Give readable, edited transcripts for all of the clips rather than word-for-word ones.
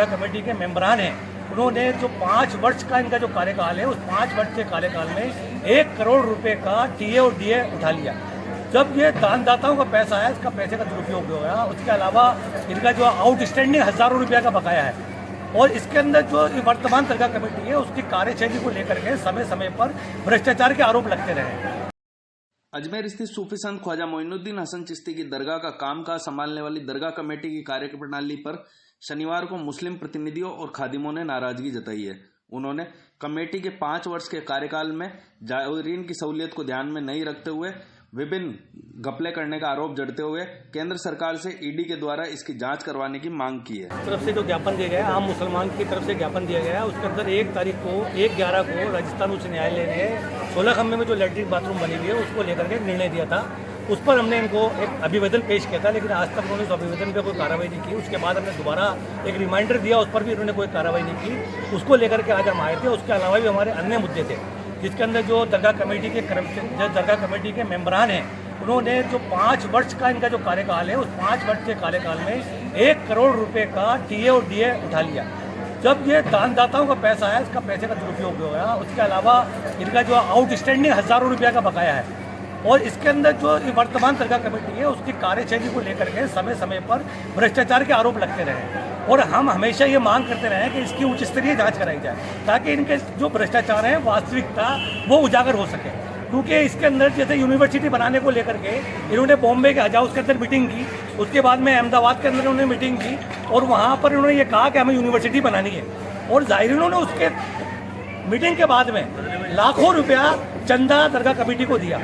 Committee के मेंबरान हैं, उन्होंने जो 5 वर्ष का इनका जो कार्यकाल है, उस 5 वर्ष के कार्यकाल में 1 करोड़ रुपए का टीए और डीए उठा लिया। जब ये दानदाताओं का पैसा है, इसका पैसे का दुरुपयोग हो गया। उसके अलावा इनका जो आउटस्टैंडिंग हज़ारों रुपये का बकाया है, और इसके अंदर जो वर्तमान दरगाह कमेटी है, उसकी कार्यशैली को लेकर के समय समय पर भ्रष्टाचार के आरोप लगते रहे। अजमेर स्थित सूफी संत ख्वाजा मोइनुद्दीन हसन चिश्ती की दरगाह का कामकाज संभालने वाली दरगाह कमेटी की कार्यप्रणाली पर शनिवार को मुस्लिम प्रतिनिधियों और खादिमों ने नाराजगी जताई है। उन्होंने कमेटी के 5 वर्ष के कार्यकाल में जायरीन की सहूलियत को ध्यान में नहीं रखते हुए विभिन्न घपले करने का आरोप जड़ते हुए केंद्र सरकार से ईडी के द्वारा इसकी जांच करवाने की मांग की है। तरफ से जो ज्ञापन दिया गया, आम मुसलमान की तरफ से ज्ञापन दिया गया, उसके अंदर 1/11 को राजस्थान उच्च न्यायालय ने 16 खंबे में जो लैट्रिन बाथरूम बनी हुई है, उसको लेकर के निर्णय दिया था। उस पर हमने इनको एक अभिवेदन पेश किया था, लेकिन आज तक उन्होंने उस अभिवेदन पर कोई कार्रवाई नहीं की। उसके बाद हमने दोबारा एक रिमाइंडर दिया, उस पर भी उन्होंने कोई कार्रवाई नहीं की। उसको लेकर के आज हम आए थे। उसके अलावा भी हमारे अन्य मुद्दे थे, जिसके अंदर जो दरगाह कमेटी के मेंबरान हैं, उन्होंने जो 5 वर्ष का इनका जो कार्यकाल है, उस 5 वर्ष के कार्यकाल में 1 करोड़ रुपए का टीए और डीए उठा लिया। जब ये दानदाताओं का पैसा है, इसका पैसे का दुरुपयोग हो गया। उसके अलावा इनका जो आउटस्टैंडिंग हज़ारों रुपये का बकाया है, और इसके अंदर जो वर्तमान दरगाह कमेटी है, उसकी कार्यशैली को लेकर के समय समय पर भ्रष्टाचार के आरोप लगते रहे। और हम हमेशा ये मांग करते रहे कि इसकी उच्च स्तरीय जांच कराई जाए, ताकि इनके जो भ्रष्टाचार है, वास्तविकता वो उजागर हो सके। क्योंकि इसके अंदर जैसे यूनिवर्सिटी बनाने को लेकर के इन्होंने बॉम्बे के हज हाउस के अंदर मीटिंग की, उसके बाद में अहमदाबाद के अंदर उन्होंने मीटिंग की, और वहाँ पर उन्होंने ये कहा कि हमें यूनिवर्सिटी बनानी है। और जायरीनों ने उसके मीटिंग के बाद में लाखों रुपया चंदा दरगाह कमेटी को दिया।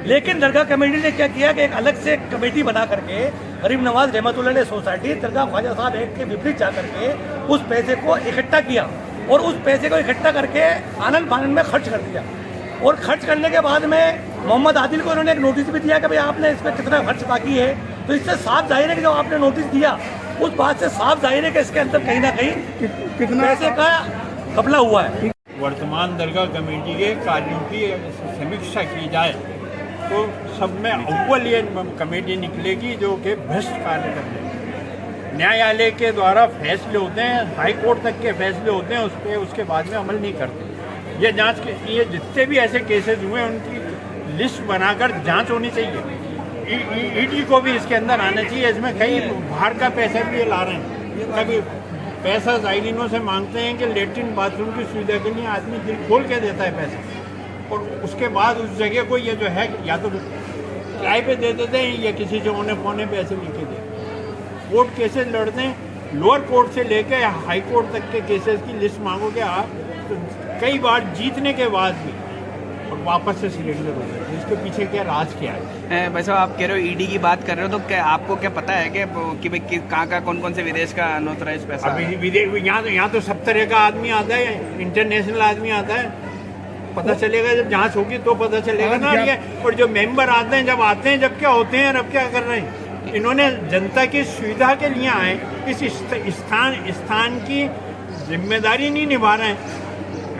लेकिन दरगाह कमेटी ने क्या किया कि एक अलग से कमेटी बना करके गरीब नवाज रहमतुल्लाह सोसाइटी दरगाह ख्वाजा साहब एक के विपरीत जा करके उस पैसे को इकट्ठा किया, और उस पैसे को इकट्ठा करके आनंद फानंद में खर्च कर दिया। और खर्च करने के बाद में मोहम्मद आदिल को उन्होंने एक नोटिस भी दिया कि भाई आपने इस पर कितना खर्च बाकी है। तो इससे साफ जाहिर है कि जो आपने नोटिस दिया, उस बात से साफ जाहिर है कि इसके अंदर कहीं ना कहीं कितना पैसे का घपला हुआ है। वर्तमान दरगाह कमेटी के कार्यों की समीक्षा की जाए तो सब में अव्वल ये कमेटी निकलेगी जो कि भ्रष्ट कार्य करते हैं। न्यायालय के द्वारा फैसले होते हैं, हाई कोर्ट तक के फैसले होते हैं, उस पर उसके बाद में अमल नहीं करते। ये जांच के ये जितने भी ऐसे केसेस हुए उनकी लिस्ट बनाकर जांच होनी चाहिए। ईडी को भी इसके अंदर आना चाहिए। इसमें कई बाहर का पैसा भी ये ला रहे हैं। कभी पैसा जायरीनों से मांगते हैं कि लेट्रिन बाथरूम की सुविधा के लिए आदमी दिल खोल के देता है पैसा, और उसके बाद उस जगह को ये जो है या तो किराए पे दे देते हैं या किसी से औने पौने पैसे लेके देते हैं। कोर्ट केसेस लड़ते हैं, लोअर कोर्ट से लेकर हाई कोर्ट तक के केसेस की लिस्ट मांगोगे आप तो कई बार जीतने के बाद भी और वापस से सिलेंडर हो गए। इसके पीछे क्या राज क्या है? भाई साहब, आप कह रहे हो ईडी की बात कर रहे हो, तो क्या आपको क्या पता है कि भाई कहाँ कौन कौन से विदेश का अनऑथराइज्ड पैसा? अभी विदेश यहाँ तो सब तरह का आदमी आता है, इंटरनेशनल आदमी आता है। पता चलेगा जब जांच होगी तो पता चलेगा ना। ये और जो मेंबर आते हैं जब क्या होते हैं और अब क्या कर रहे हैं। इन्होंने जनता की सुविधा के लिए आए, इस स्थान की जिम्मेदारी नहीं निभा रहे हैं।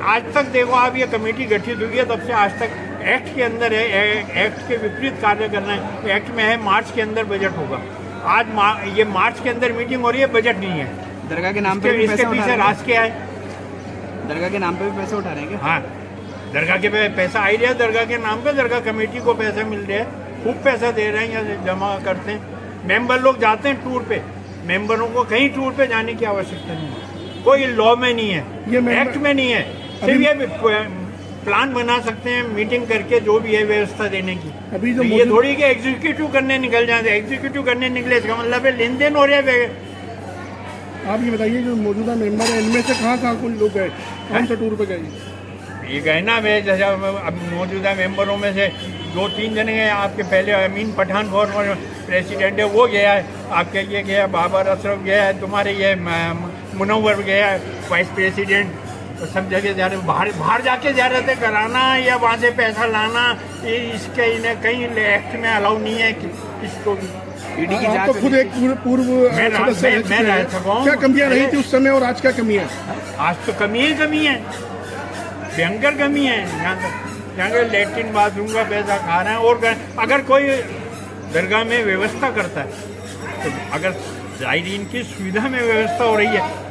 आज तक देखो आप, ये कमेटी गठित हुई है तब से आज तक एक्ट के अंदर है, एक्ट के विपरीत कार्य करना है। एक्ट में है मार्च के अंदर बजट होगा। आज ये मार्च के अंदर मीटिंग हो रही है, बजट नहीं है। दरगाह के नाम पे इसके पीछे राज क्या है? दरगाह के नाम पे भी पैसे उठा रहे हैं? हाँ, दरगाह के पैसा आ ही रहा है। दरगाह के नाम पे दरगाह कमेटी को पैसा मिल रहा है, खूब पैसा दे रहे हैं या जमा करते हैं। मेंबर लोग जाते हैं टूर पे, मेंबरों को कहीं टूर पे जाने की आवश्यकता नहीं है। कोई लॉ में नहीं है, एक्ट में नहीं है। सिर्फ ये प्लान बना सकते हैं मीटिंग करके, जो भी है व्यवस्था देने की। अभी तो ये थोड़ी कि एग्जीक्यूटिव करने निकल जाते। एग्जीक्यूटिव करने निकले इसका मतलब है लेन देन हो रहा है। आप ये बताइए जो मौजूदा मेंबर है, इनमें से कहाँ कुछ लोग गए, कौन सा टूर पे गए? ये कहना है जैसे अब मौजूदा मेंबरों में से 2-3 जने हैं। आपके पहले अमीन पठान फॉर्मर प्रेसिडेंट है, वो गया है। आपके ये गया बाबर अशरफ गया है, तुम्हारे ये मुनव्वर गया है वाइस प्रेसिडेंट। तो सब जगह जा रहे, बाहर जाके जा रहे थे कराना या वहाँ से पैसा लाना। इसके इन्हें कहीं एक्ट में अलाउ नहीं है किसको भी। ईडी की जांच तो खुद एक पूर्व सदस्य रह चुका हूं। क्या कमियां रही थी उस समय और आज क्या कमी है? आज तो कमी है, भयंकर कमी है। यहाँ के लेट्रिन बाथरूम का पैसा खा रहे हैं। और अगर कोई दरगाह में व्यवस्था करता है तो अगर जायरीन की सुविधा में व्यवस्था हो रही है